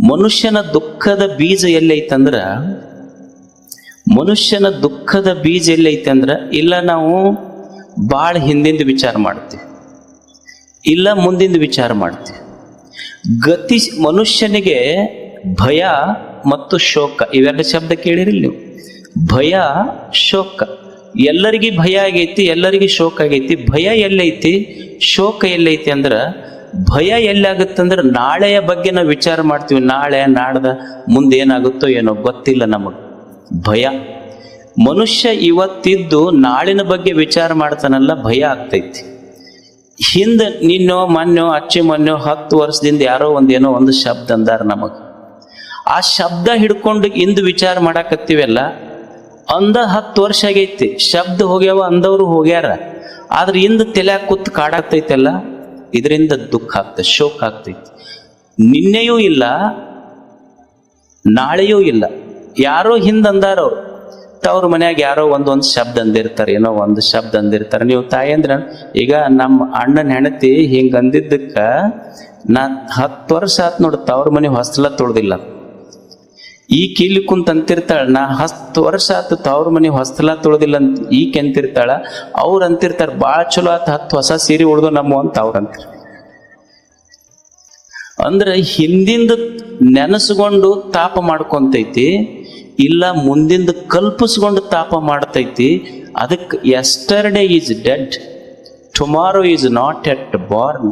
ಮನುಷ್ಯನ ದುಃಖದ ಬೀಜ ಎಲ್ಲೈತಂದ್ರ ಮನುಷ್ಯನ ದುಃಖದ ಬೀಜ ಎಲ್ಲೈತಂದ್ರ ಇಲ್ಲ ನಾವು ಭಾಳ ಹಿಂದಿಂದ ವಿಚಾರ ಮಾಡ್ತೀವಿ, ಇಲ್ಲ ಮುಂದಿಂದ ವಿಚಾರ ಮಾಡ್ತೀವಿ. ಮನುಷ್ಯನಿಗೆ ಭಯ ಮತ್ತು ಶೋಕ ಇವೆರಡು ಶಬ್ದ ಕೇಳಿರಿ ನೀವು. ಭಯ ಶೋಕ, ಎಲ್ಲರಿಗೂ ಭಯ ಆಗೈತಿ, ಎಲ್ಲರಿಗೂ ಶೋಕ ಆಗೈತಿ. ಭಯ ಎಲ್ಲೈತಿ, ಶೋಕ ಎಲ್ಲೈತಿ ಅಂದ್ರ, ಭಯ ಎಲ್ಲಾಗುತ್ತಂದ್ರೆ ನಾಳೆಯ ಬಗ್ಗೆ ನಾವು ವಿಚಾರ ಮಾಡ್ತೀವಿ. ನಾಳೆ ನಾಡ್ದ ಮುಂದೆ ಏನಾಗುತ್ತೋ ಏನೋ ಗೊತ್ತಿಲ್ಲ ನಮಗೆ, ಭಯ. ಮನುಷ್ಯ ಇವತ್ತಿದ್ದು ನಾಳಿನ ಬಗ್ಗೆ ವಿಚಾರ ಮಾಡ್ತಾನಲ್ಲ, ಭಯ ಆಗ್ತೈತಿ. ಹಿಂದೆ ನಿನ್ನೋ ಮೊನ್ನೋ ಅಚ್ಚಿ ಮೊನ್ನೋ 10 ವರ್ಷದಿಂದ ಯಾರೋ ಒಂದೇನೋ ಒಂದು ಶಬ್ದ ಅಂದಾರ ನಮಗ. ಆ ಶಬ್ದ ಹಿಡ್ಕೊಂಡು ಇಂದು ವಿಚಾರ ಮಾಡಾಕತ್ತೀವಲ್ಲ, ಅಂದ 10 ವರ್ಷ ಆಗೈತಿ, ಶಬ್ದ ಹೋಗ್ಯಾವ, ಅಂದವರು ಹೋಗ್ಯಾರ. ಆದ್ರೆ ಇಂದು ತಲೆಯಾಗ ಕೂತ್ ಕಾಡಾಗ್ತೈತಲ್ಲ, ಇದರಿಂದ ದುಃಖ ಆಗ್ತೈತಿ, ಶೋಕ ಆಗ್ತೈತಿ. ನಿನ್ನೆಯೂ ಇಲ್ಲ, ನಾಳೆಯೂ ಇಲ್ಲ. ಯಾರೋ ಹಿಂದಂದಾರವ್ರು ತವ್ರ ಮನ್ಯಾಗ ಯಾರೋ ಒಂದೊಂದು ಶಬ್ದ ಅಂದಿರ್ತಾರೆ, ಏನೋ ಒಂದು ಶಬ್ದ ಅಂದಿರ್ತಾರೆ. ನೀವು ತಾಯಿ ಅಂದ್ರೆ ಈಗ ನಮ್ಮ ಅಣ್ಣನ ಹೆಣತಿ ಹಿಂಗ ಅಂದಿದ್ದಕ್ಕ ನಾ 10 ವರ್ಷ ಆತ್ ನೋಡು ತವ್ರ ಮನೆ ಹೊಸಲ ತೊಳ್ದಿಲ್ಲ. ಈ ಕೀಲಿ ಕುಂತ ಅಂತಿರ್ತಾಳ, ನಾ 10 ವರ್ಷ ಆತು ತವ್ರ ಮನೆ ಹೊಸಲ ತೊಳ್ದಿಲ್ಲ ಅಂತ ಈಕೆ ಅಂತಿರ್ತಾಳ. ಅವ್ರು ಅಂತಿರ್ತಾರ ಭಾಳ ಚಲೋ ಆತ 10 ಹೊಸ ಸೀರೆ ಉಳ್ದು ನಮ್ಮ ಅಂತ ಅವ್ರ ಅಂತಿರ್. ಅಂದ್ರೆ ಹಿಂದಿಂದ ನೆನೆಸ್ಕೊಂಡು ತಾಪ ಮಾಡ್ಕೊಂತೈತಿ, ಇಲ್ಲ ಮುಂದಿಂದ ಕಲ್ಪಿಸ್ಕೊಂಡು ತಾಪ ಮಾಡ್ತೈತಿ. ಅದಕ್ಕೆ yesterday is dead, tomorrow is not yet born,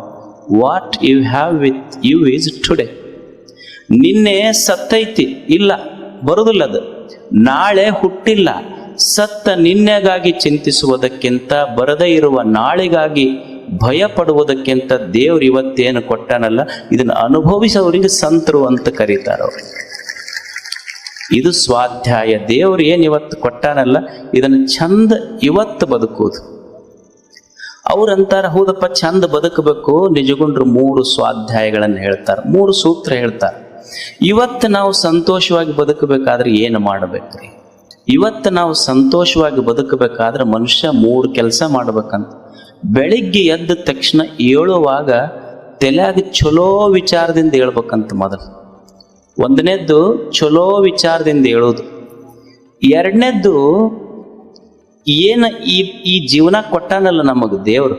what you have with you is today. ನಿನ್ನೆ ಸತ್ತೈತಿ, ಇಲ್ಲ ಬರುದಿಲ್ಲ ಅದು. ನಾಳೆ ಹುಟ್ಟಿಲ್ಲ. ಸತ್ತ ನಿನ್ನೆಗಾಗಿ ಚಿಂತಿಸುವುದಕ್ಕಿಂತ, ಬರದೇ ಇರುವ ನಾಳೆಗಾಗಿ ಭಯ ಪಡುವುದಕ್ಕಿಂತ ದೇವ್ರು ಇವತ್ತೇನು ಕೊಟ್ಟಾನಲ್ಲ, ಇದನ್ನು ಅನುಭವಿಸೋರಿಗೆ ಸಂತರು ಅಂತ ಕರೀತಾರ. ಇದು ಸ್ವಾಧ್ಯಾಯ. ದೇವ್ರು ಏನು ಇವತ್ತು ಕೊಟ್ಟಾನಲ್ಲ, ಇದನ್ನು ಚಂದ ಇವತ್ತು ಬದುಕುವುದು. ಅವ್ರಂತಾರ, ಹೌದಪ್ಪ ಚಂದ ಬದುಕಬೇಕು, ನಿಜಗುಂಡ್ರು 3 ಸ್ವಾಧ್ಯಾಯಗಳನ್ನು ಹೇಳ್ತಾರೆ, 3 ಸೂತ್ರ ಹೇಳ್ತಾರೆ. ಇವತ್ತು ನಾವು ಸಂತೋಷವಾಗಿ ಬದುಕಬೇಕಾದ್ರೆ ಏನು ಮಾಡಬೇಕ್ರಿ? ಇವತ್ತು ನಾವು ಸಂತೋಷವಾಗಿ ಬದುಕಬೇಕಾದ್ರೆ ಮನುಷ್ಯ 3 ಕೆಲಸ ಮಾಡ್ಬೇಕಂತ. ಬೆಳಿಗ್ಗೆ ಎದ್ದ ತಕ್ಷಣ ಏಳುವಾಗ ತಲೆಯಾಗ ಚಲೋ ವಿಚಾರದಿಂದ ಹೇಳ್ಬೇಕಂತ. ಮೊದಲು 1ನೇದ್ದು ಚಲೋ ವಿಚಾರದಿಂದ ಹೇಳೋದು. 2ನೇದ್ದು ಏನು ಈ ಜೀವನ ಕೊಟ್ಟಾನಲ್ಲ ನಮಗೆ ದೇವರು,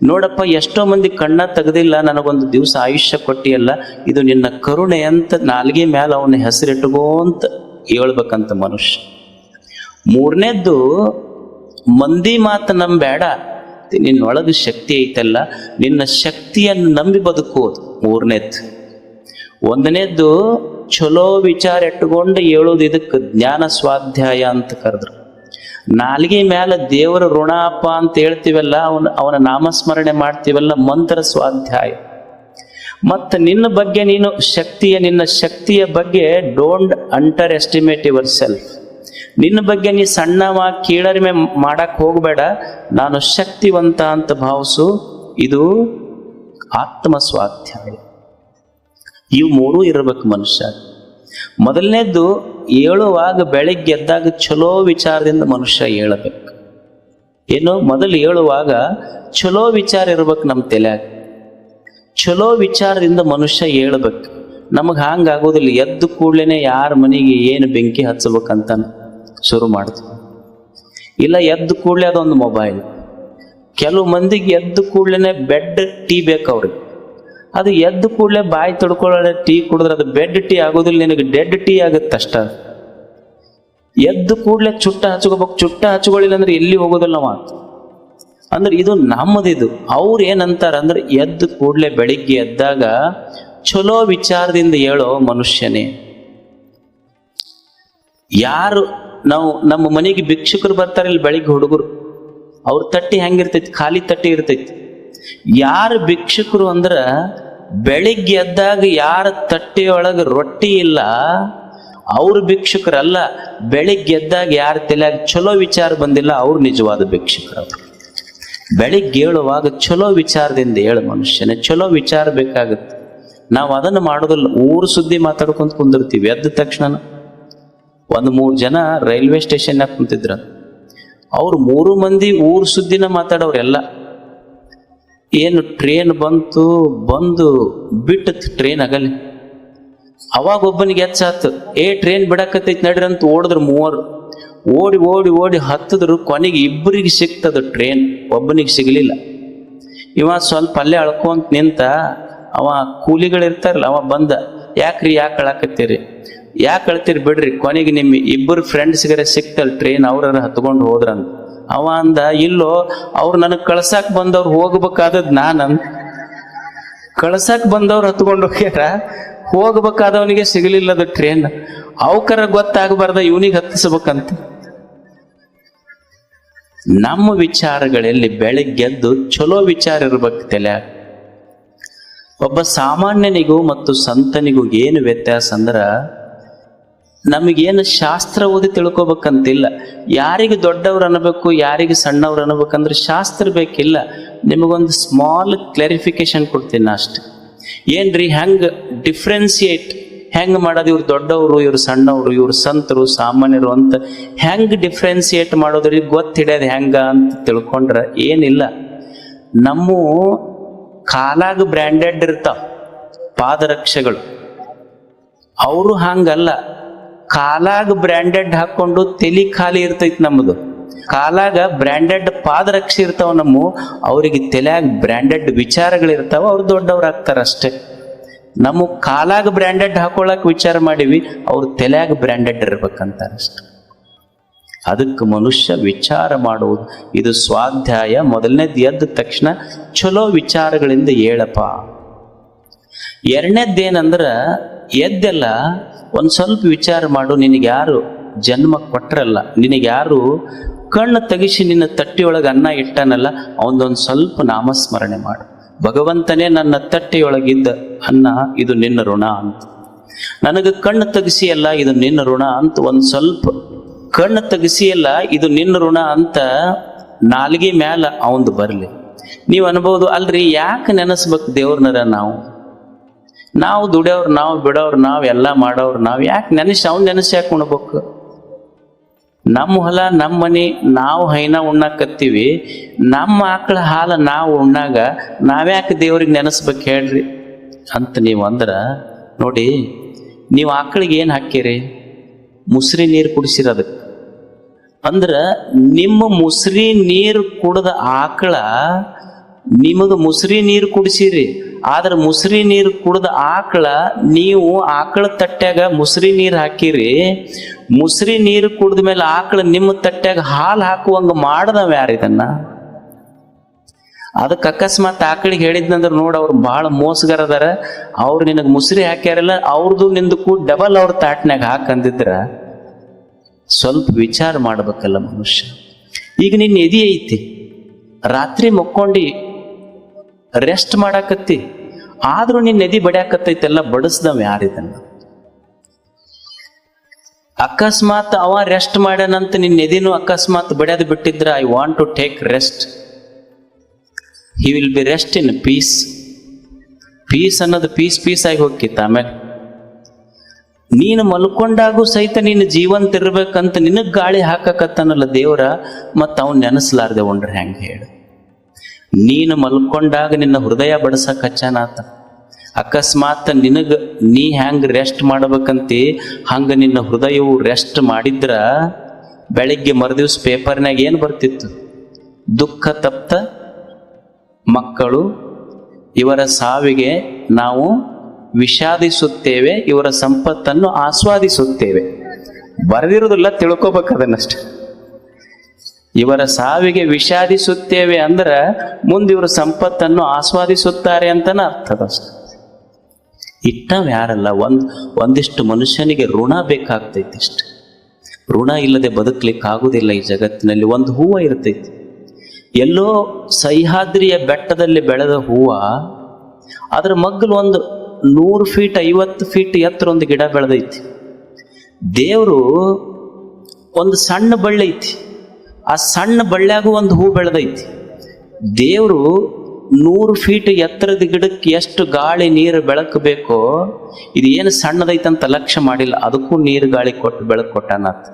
ನೋಡಪ್ಪ ಎಷ್ಟೋ ಮಂದಿ ಕಣ್ಣ ತೆಗೆದಿಲ್ಲ, ನನಗೊಂದು ದಿವಸ ಆಯುಷ್ಯ ಕೊಟ್ಟಿಯಲ್ಲ, ಇದು ನಿನ್ನ ಕರುಣೆ ಅಂತ ನಾಲ್ಗೆ ಮೇಲೆ ಅವನ ಹೆಸರಿಟ್ಟುಕೋಂತ ಹೇಳ್ಬೇಕಂತ ಮನುಷ್ಯ. 3ನೇದ್ದು ಮಂದಿ ಮಾತು ನಂಬೇಡ, ನಿನ್ನೊಳಗೆ ಶಕ್ತಿ ಐತಲ್ಲ, ನಿನ್ನ ಶಕ್ತಿಯನ್ನು ನಂಬಿ ಬದುಕುವುದು 3ನೇದ್ದು. 1ನೇದ್ದು ಚಲೋ ವಿಚಾರ ಇಟ್ಟುಕೊಂಡು ಹೇಳೋದು, ಇದಕ್ಕೆ ಜ್ಞಾನ ಸ್ವಾಧ್ಯಾಯ ಅಂತ ಕರೆದ್ರು. ನಾಲ್ಗೆ ಮೇಲೆ ದೇವರ ಋಣಪ್ಪ ಅಂತ ಹೇಳ್ತೀವಲ್ಲ, ಅವನ ನಾಮಸ್ಮರಣೆ ಮಾಡ್ತೀವಲ್ಲ, ಮಂತ್ರ ಸ್ವಾಧ್ಯಾಯ. ಮತ್ತು ನಿನ್ನ ಬಗ್ಗೆ ನೀನು ನಿನ್ನ ಶಕ್ತಿಯ ಬಗ್ಗೆ don't under estimate your self. ನಿನ್ನ ಬಗ್ಗೆ ನೀ ಸಣ್ಣ ಕೀಳರಿಮೆ ಮಾಡಕ್ ಹೋಗಬೇಡ, ನಾನು ಶಕ್ತಿವಂತ ಅಂತ ಭಾವಿಸು. ಇದು ಆತ್ಮ ಸ್ವಾಧ್ಯಾಯ. ಇವು 3 ಇರಬೇಕು ಮನುಷ್ಯ. ಮೊದಲನೇದ್ದು ಏಳುವಾಗ, ಬೆಳಿಗ್ಗೆ ಎದ್ದಾಗ ಚಲೋ ವಿಚಾರದಿಂದ ಮನುಷ್ಯ ಹೇಳಬೇಕು. ಏನು? ಮೊದಲು ಏಳುವಾಗ ಚಲೋ ವಿಚಾರ ಇರ್ಬೇಕು ನಮ್ಮ ತಲೆಯಾಗ. ಚಲೋ ವಿಚಾರದಿಂದ ಮನುಷ್ಯ ಹೇಳ್ಬೇಕು. ನಮಗೆ ಹಂಗಾಗೋದಿಲ್ಲ. ಎದ್ದು ಕೂಡ್ಲೇನೆ ಯಾರ ಮನೆಗೆ ಏನು ಬೆಂಕಿ ಹಚ್ಚಬೇಕಂತ ಶುರು ಮಾಡ್ತೀವಿ. ಇಲ್ಲ ಎದ್ದು ಕೂಡಲೇ ಅದೊಂದು ಮೊಬೈಲ್. ಕೆಲವು ಮಂದಿಗೆ ಎದ್ದು ಕೂಡ್ಲೇನೆ ಬೆಡ್ ಟೀ ಬೇಕು ಅವ್ರಿಗೆ. ಅದು ಎದ್ದು ಕೂಡಲೇ ಬಾಯಿ ತೊಡ್ಕೊಳ್ಳೋ ಟೀ ಕುಡಿದ್ರೆ ಅದು ಬೆಡ್ ಟೀ ಆಗೋದಿಲ್ಲ, ನಿನಗೆ ಡೆಡ್ ಟೀ ಆಗುತ್ತಷ್ಟ. ಎದ್ದು ಕೂಡಲೇ ಚುಟ್ಟ ಹಚ್ಕೋಬೇಕು, ಚುಟ್ಟ ಹಚ್ಕೊಳ್ಳಿಲ್ಲ ಅಂದ್ರೆ ಎಲ್ಲಿ ಹೋಗೋದಿಲ್ಲ ಮಾತು. ಅಂದ್ರೆ ಇದು ನಮ್ಮದಿದು. ಅವ್ರು ಏನಂತಾರ ಅಂದ್ರೆ, ಎದ್ದು ಕೂಡಲೇ ಬೆಳಿಗ್ಗೆ ಎದ್ದಾಗ ಚಲೋ ವಿಚಾರದಿಂದ ಹೇಳೋ ಮನುಷ್ಯನೇ. ಯಾರು ನಮ್ಮ ಮನೆಗೆ ಭಿಕ್ಷುಕರು ಬರ್ತಾರೆ, ಇಲ್ಲಿ ಬೆಳಿಗ್ಗೆ ಹುಡುಗರು, ಅವ್ರ ತಟ್ಟಿ ಹೆಂಗಿರ್ತೈತಿ? ಖಾಲಿ ತಟ್ಟಿ ಇರ್ತೈತಿ. ಯಾರು ಭಿಕ್ಷುಕರು ಅಂದ್ರ, ಬೆಳಿಗ್ಗೆ ಎದ್ದಾಗ ಯಾರ ತಟ್ಟೆಯೊಳಗೆ ರೊಟ್ಟಿ ಇಲ್ಲ ಅವ್ರು ಭಿಕ್ಷುಕರಲ್ಲ. ಬೆಳಿಗ್ಗೆ ಎದ್ದಾಗ ಯಾರ ತಲೆಯಾಗ ಚಲೋ ವಿಚಾರ ಬಂದಿಲ್ಲ ಅವ್ರು ನಿಜವಾದ ಭಿಕ್ಷುಕರು. ಬೆಳಿಗ್ಗೆ ಹೇಳುವಾಗ ಚಲೋ ವಿಚಾರದಿಂದ ಹೇಳು ಮನುಷ್ಯನೇ. ಚಲೋ ವಿಚಾರ ಬೇಕಾಗುತ್ತೆ. ನಾವು ಅದನ್ನು ಮಾಡೋದಿಲ್ಲ. ಊರು ಸುದ್ದಿ ಮಾತಾಡ್ಕೊಂತ ಕುಂದಿರ್ತೀವಿ. ಎದ್ದ ತಕ್ಷಣ 1-3 ಜನ ರೈಲ್ವೆ ಸ್ಟೇಷನ್ನಾಗ ಕುಂತಿದ್ರ. ಅವ್ರು 3 ಮಂದಿ ಊರು ಸುದ್ದಿನ ಮಾತಾಡೋರೆಲ್ಲ. ಏನು ಟ್ರೇನ್ ಬಂದು ಬಿಟ್ಟತ್ ಟ್ರೇನ್ ಆಗಲಿ. ಅವಾಗ ಒಬ್ಬನಿಗೆ ಎಚ್ಚಾತು, ಟ್ರೈನ್ ಬಿಡಕತ್ತೈತಿ ನಡ್ರಿ ಅಂತ ಓಡಿದ್ರು ಮೂವರು. ಓಡಿ ಓಡಿ ಓಡಿ ಹತ್ತಿದ್ರು. ಕೊನೆಗೆ ಇಬ್ಬರಿಗೆ ಸಿಕ್ತದ ಟ್ರೈನ್, ಒಬ್ಬನಿಗೆ ಸಿಗಲಿಲ್ಲ. ಇವ ಸ್ವಲ್ಪ ಅಲ್ಲೇ ಅಳ್ಕೊಂತ ನಿಂತ. ಅವ ಕೂಲಿಗಳಿರ್ತಾರಲ್ಲ, ಅವ ಬಂದ, ಯಾಕ್ರಿ ಯಾಕೆ ಅಳಕತ್ತೀರಿ, ಯಾಕೆ ಅಳ್ತೀರಿ ಬಿಡ್ರಿ, ಕೊನೆಗೆ ನಿಮ್ಮ ಇಬ್ಬರು ಫ್ರೆಂಡ್ಸ್ಗರೆ ಸಿಕ್ತಲ್ ಟ್ರೈನ್, ಅವ್ರ ಹತ್ಕೊಂಡು ಹೋದ್ರಂತ. ಅವ ಅಂದ, ಇಲ್ಲೋ ಅವ್ರು ನನಗೆ ಕಳ್ಸಾಕ್ ಬಂದವ್ರು, ಹೋಗ್ಬೇಕಾದದ್ ನಾನಂತ. ಕಳ್ಸಾಕ್ ಬಂದವ್ರು ಹತ್ಕೊಂಡು ಹೋಗ್ಯಾರ, ಹೋಗ್ಬೇಕಾದವನಿಗೆ ಸಿಗಲಿಲ್ಲದ ಟ್ರೈನ್. ಅವಕರ ಗೊತ್ತಾಗಬಾರ್ದ ಇವನಿಗೆ ಹತ್ತಿಸ್ಬೇಕಂತ. ನಮ್ಮ ವಿಚಾರಗಳಲ್ಲಿ ಬೆಳಿಗ್ಗೆದ್ದು ಚಲೋ ವಿಚಾರ ಇರ್ಬೇಕು ತಲ್ಯಾಗ. ಒಬ್ಬ ಸಾಮಾನ್ಯನಿಗೂ ಮತ್ತು ಸಂತನಿಗೂ ಏನು ವ್ಯತ್ಯಾಸ ಅಂದ್ರ, ನಮಗೇನು ಶಾಸ್ತ್ರ ಓದಿ ತಿಳ್ಕೊಬೇಕಂತಿಲ್ಲ. ಯಾರಿಗೆ ದೊಡ್ಡವ್ರು ಅನ್ನಬೇಕು, ಯಾರಿಗೆ ಸಣ್ಣವ್ರು ಅನ್ನಬೇಕಂದ್ರೆ ಶಾಸ್ತ್ರ ಬೇಕಿಲ್ಲ. ನಿಮಗೊಂದು ಸ್ಮಾಲ್ ಕ್ಲಾರಿಫಿಕೇಶನ್ ಕೊಡ್ತೀನಿ ಅಷ್ಟೆ. ಏನ್ರಿ ಹೆಂಗ್ ಡಿಫ್ರೆನ್ಸಿಯೇಟ್ ಹೆಂಗ್ ಮಾಡೋದು, ಇವ್ರು ದೊಡ್ಡವರು, ಇವ್ರು ಸಣ್ಣವರು, ಇವ್ರು ಸಂತರು, ಸಾಮಾನ್ಯರು ಅಂತ ಹೆಂಗ್ ಡಿಫ್ರೆನ್ಸಿಯೇಟ್ ಮಾಡೋದ್ರಿಗೆ ಗೊತ್ತಿಡ್ಯೋದು ಹೆಂಗ ಅಂತ ತಿಳ್ಕೊಂಡ್ರ ಏನಿಲ್ಲ. ನಮ್ಮ ಕಾಲಾಗ ಬ್ರ್ಯಾಂಡೆಡ್ ಇರ್ತಾವ ಪಾದರಕ್ಷೆಗಳು, ಅವರು ಹಂಗಲ್ಲ. ಕಾಲಾಗ ಬ್ರ್ಯಾಂಡೆಡ್ ಹಾಕೊಂಡು ತಲಿ ಖಾಲಿ ಇರ್ತೈತಿ ನಮ್ಮದು. ಕಾಲಾಗ ಬ್ರ್ಯಾಂಡೆಡ್ ಪಾದರಕ್ಷೆ ಇರ್ತಾವ ನಮ್ಮ, ಅವರಿಗೆ ತಲೆಯಾಗ ಬ್ರ್ಯಾಂಡೆಡ್ ವಿಚಾರಗಳಿರ್ತಾವ, ಅವ್ರು ದೊಡ್ಡವ್ರು ಆಗ್ತಾರಷ್ಟೇ. ನಮ್ಮ ಕಾಲಾಗ ಬ್ರ್ಯಾಂಡೆಡ್ ಹಾಕೊಳಕ್ ವಿಚಾರ ಮಾಡಿವಿ, ಅವ್ರ ತಲೆಯಾಗ ಬ್ರ್ಯಾಂಡೆಡ್ ಇರ್ಬೇಕಂತಾರಷ್ಟೆ. ಅದಕ್ಕೆ ಮನುಷ್ಯ ವಿಚಾರ ಮಾಡುವುದು, ಇದು ಸ್ವಾಧ್ಯಾಯ. ಮೊದಲನೇದು ಎದ್ದ ತಕ್ಷಣ ಚಲೋ ವಿಚಾರಗಳಿಂದ ಏಳಪ್ಪ. ಎರಡನೇದ್ದೇನಂದ್ರ, ಎದ್ದೆಲ್ಲ ಒಂದು ಸ್ವಲ್ಪ ವಿಚಾರ ಮಾಡು. ನಿನಗೆ ಯಾರು ಜನ್ಮ ಕೊಟ್ರಲ್ಲ, ನಿನಗೆ ಯಾರು ಕಣ್ಣು ತೆಗಿಸಿ ನಿನ್ನ ತಟ್ಟಿಯೊಳಗೆ ಅನ್ನ ಇಟ್ಟನಲ್ಲ, ಅವನದೊಂದು ಸ್ವಲ್ಪ ನಾಮಸ್ಮರಣೆ ಮಾಡು. ಭಗವಂತನೇ ನನ್ನ ತಟ್ಟಿಯೊಳಗಿದ್ದ ಅನ್ನ, ಇದು ನಿನ್ನ ಋಣ ಅಂತ. ನನಗೆ ಕಣ್ಣು ತೆಗಿಸಿಯಲ್ಲ, ಇದು ನಿನ್ನ ಋಣ ಅಂತ. ಒಂದು ಸ್ವಲ್ಪ ಕಣ್ಣು ತೆಗಿಸಿಯಲ್ಲ, ಇದು ನಿನ್ನ ಋಣ ಅಂತ ನಾಲ್ಗೆ ಮ್ಯಾಲ ಅವಂದು ಬರಲಿ. ನೀವು ಅನ್ಬೋದು, ಅಲ್ರಿ ಯಾಕೆ ನೆನೆಸ್ಬೇಕು ದೇವ್ರನರ? ನಾವು ದುಡಿಯೋರು, ನಾವು ಬಿಡೋರು, ನಾವು ಎಲ್ಲ ಮಾಡೋರು, ನಾವು ಯಾಕೆ ಅವ್ನು ನೆನೆಸಿ ಯಾಕೆ ಉಣ್ಬೇಕು? ನಮ್ಮ ಹೊಲ, ನಮ್ಮ ಮನೆ, ನಾವು ಹೈನ ಉಣ್ಣಾಕತ್ತೀವಿ. ನಮ್ಮ ಆಕಳ ಹಾಲು ನಾವು ಉಣ್ಣಾಗ ನಾವ್ಯಾಕೆ ದೇವ್ರಿಗೆ ನೆನೆಸ್ಬೇಕು ಹೇಳ್ರಿ ಅಂತ ನೀವು ಅಂದ್ರ, ನೋಡಿ, ನೀವು ಆಕಳಿಗೆ ಏನು ಹಾಕಿರಿ? ಮುಸ್ರಿ ನೀರು ಕುಡಿಸಿರೋದಕ್ಕೆ. ಅಂದ್ರ ನಿಮ್ಮ ಮುಸ್ರಿ ನೀರು ಕುಡ್ದ ಆಕಳ ನಿಮಗೆ ಮುಸ್ರಿ ನೀರು ಕುಡಿಸಿರಿ. ಆದ್ರೆ ಮುಸ್ರಿ ನೀರು ಕುಡ್ದ ಆಕಳ, ನೀವು ಆಕಳ ತಟ್ಟ್ಯಾಗ ಮುಸ್ರಿ ನೀರು ಹಾಕಿರಿ. ಮುಸ್ರಿ ನೀರು ಕುಡ್ದ ಮೇಲೆ ಆಕಳ ನಿಮ್ಮ ತಟ್ಟ್ಯಾಗ ಹಾಲು ಹಾಕುವಂಗ ಮಾಡ್ದವ ಯಾರಿದನ್ನ? ಅದಕ್ಕೆ ಅಕಸ್ಮಾತ್ ಆಕಳಿಗೆ ಹೇಳಿದ್ನಂದ್ರೆ, ನೋಡು ಅವ್ರು ಭಾಳ ಮೋಸಗಾರ ಅದಾರ, ಅವ್ರು ನಿನಗೆ ಮುಸ್ರಿ ಹಾಕ್ಯಾರಲ್ಲ, ಅವ್ರದ್ದು ನಿಂದಕ್ಕೂ ಡಬಲ್ ಅವ್ರ ತಾಟ್ನ್ಯಾಗ ಹಾಕಂದಿದ್ರ ಸ್ವಲ್ಪ ವಿಚಾರ ಮಾಡ್ಬೇಕಲ್ಲ ಮನುಷ್ಯ. ಈಗ ನಿನ್ನ ಎದೆ ಐತಿ, ರಾತ್ರಿ ಮಕ್ಕೊಂಡು ರೆಸ್ಟ್ ಮಾಡಾಕತ್ತಿ, ಆದ್ರೂ ನಿನ್ನ ಎದೆ ಬಡಿಯಾಕತ್ತೈತೆಲ್ಲ, ಬಡಿಸ್ದವ ಯಾರಿದನ್ನ? ಅಕಸ್ಮಾತ್ ಅವ ರೆಸ್ಟ್ ಮಾಡ್ಯಾನಂತ ನಿನ್ನ ಎದಿನೂ ಅಕಸ್ಮಾತ್ ಬಡಿಯೋದು ಬಿಟ್ಟಿದ್ರ, I want to take rest, he will be rest in peace. Peace ಅನ್ನೋದು ಪೀಸ್ ಆಗಿ ಹೋಗಿತ್ತ. ಆಮೇಲೆ ನೀನು ಮಲ್ಕೊಂಡಾಗೂ ಸಹಿತ ನೀನು ಜೀವಂತ ಇರ್ಬೇಕಂತ ನಿನಗ್ ಗಾಳಿ ಹಾಕಕತ್ತಾನಲ್ಲ ದೇವ್ರ, ಮತ್ತ ಅವನ್ ನೆನೆಸ್ಲಾರ್ದೆ ಉಂಡ್ರೆ ಹೆಂಗ ಹೇಳು? ನೀನು ಮಲ್ಕೊಂಡಾಗ ನಿನ್ನ ಹೃದಯ ಬಡಸಕ್ ಹಚ್ಚಾನಾತ. ಅಕಸ್ಮಾತ್ ನೀ ಹೆಂಗ್ ರೆಸ್ಟ್ ಮಾಡ್ಬೇಕಂತಿ ಹಂಗ ನಿನ್ನ ಹೃದಯವು ರೆಸ್ಟ್ ಮಾಡಿದ್ರ, ಬೆಳಿಗ್ಗೆ ಮರುದಿವ್ಸ ಪೇಪರ್ನಾಗ ಏನು ಬರ್ತಿತ್ತು? ದುಃಖ ತಪ್ತ ಮಕ್ಕಳು, ಇವರ ಸಾವಿಗೆ ನಾವು ವಿಷಾದಿಸುತ್ತೇವೆ, ಇವರ ಸಂಪತ್ತನ್ನು ಆಸ್ವಾದಿಸುತ್ತೇವೆ. ಬರೆದಿರೋದಿಲ್ಲ, ತಿಳ್ಕೊಬೇಕದನ್ನಷ್ಟೆ. ಇವರ ಸಾವಿಗೆ ವಿಷಾದಿಸುತ್ತೇವೆ ಅಂದ್ರೆ ಮುಂದೆ ಇವರು ಸಂಪತ್ತನ್ನು ಆಸ್ವಾದಿಸುತ್ತಾರೆ ಅಂತನ ಅರ್ಥದಷ್ಟೆ. ಇಟ್ಟವ್ ಯಾರಲ್ಲ, ಒಂದಿಷ್ಟು ಮನುಷ್ಯನಿಗೆ ಋಣ ಬೇಕಾಗ್ತೈತಿ ಅಷ್ಟೆ. ಋಣ ಇಲ್ಲದೆ ಬದುಕಲಿಕ್ಕೆ ಆಗುದಿಲ್ಲ ಈ ಜಗತ್ತಿನಲ್ಲಿ. ಒಂದು ಹೂವು ಇರ್ತೈತಿ, ಎಲ್ಲೋ ಸಹ್ಯಾದ್ರಿಯ ಬೆಟ್ಟದಲ್ಲಿ ಬೆಳೆದ ಹೂವ, ಅದ್ರ ಮಗ್ಗಲು ಒಂದು 100 ಫೀಟ್ 50 ಫೀಟ್ ಎತ್ತರ ಒಂದು ಗಿಡ ಬೆಳೆದೈತಿ. ದೇವರು ಒಂದು ಸಣ್ಣ ಬಳ್ಳಿ ಐತಿ, ಆ ಸಣ್ಣ ಬಳ್ಳ್ಯಾಗೂ ಒಂದು ಹೂ ಬೆಳೆದೈತಿ. ದೇವರು 100 ಫೀಟ್ ಎತ್ತರದ ಗಿಡಕ್ಕೆ ಎಷ್ಟು ಗಾಳಿ ನೀರು ಬೆಳಕು ಬೇಕೋ, ಇದು ಏನು ಸಣ್ಣದೈತಂತ ಲಕ್ಷ್ಯ ಮಾಡಿಲ್ಲ, ಅದಕ್ಕೂ ನೀರು ಗಾಳಿ ಕೊಟ್ಟು ಬೆಳಕು ಕೊಟ್ಟಾನತ್.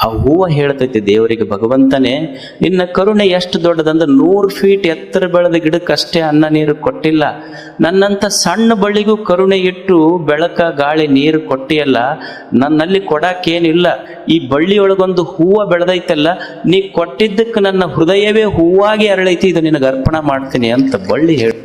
ಆ ಹೂವು ಹೇಳ್ತೈತಿ ದೇವರಿಗೆ, ಭಗವಂತನೇ ನಿನ್ನ ಕರುಣೆ ಎಷ್ಟು ದೊಡ್ಡದಂದ್ರೆ 100 ಫೀಟ್ ಎತ್ತರ ಬೆಳೆದ ಗಿಡಕ್ಕಷ್ಟೇ ಅನ್ನ ನೀರು ಕೊಟ್ಟಿಲ್ಲ, ನನ್ನಂಥ ಸಣ್ಣ ಬಳ್ಳಿಗೂ ಕರುಣೆ ಇಟ್ಟು ಬೆಳಕ ಗಾಳಿ ನೀರು ಕೊಟ್ಟಿಯಲ್ಲ, ನನ್ನಲ್ಲಿ ಕೊಡಕ್ಕೇನಿಲ್ಲ, ಈ ಬಳ್ಳಿಯೊಳಗೊಂದು ಹೂವು ಬೆಳೆದೈತಲ್ಲ, ನೀ ಕೊಟ್ಟಿದ್ದಕ್ಕೆ ನನ್ನ ಹೃದಯವೇ ಹೂವಾಗಿ ಅರಳೈತಿ, ಇದು ನಿನಗೆ ಅರ್ಪಣೆ ಮಾಡ್ತೀನಿ ಅಂತ ಬಳ್ಳಿ ಹೇಳಿ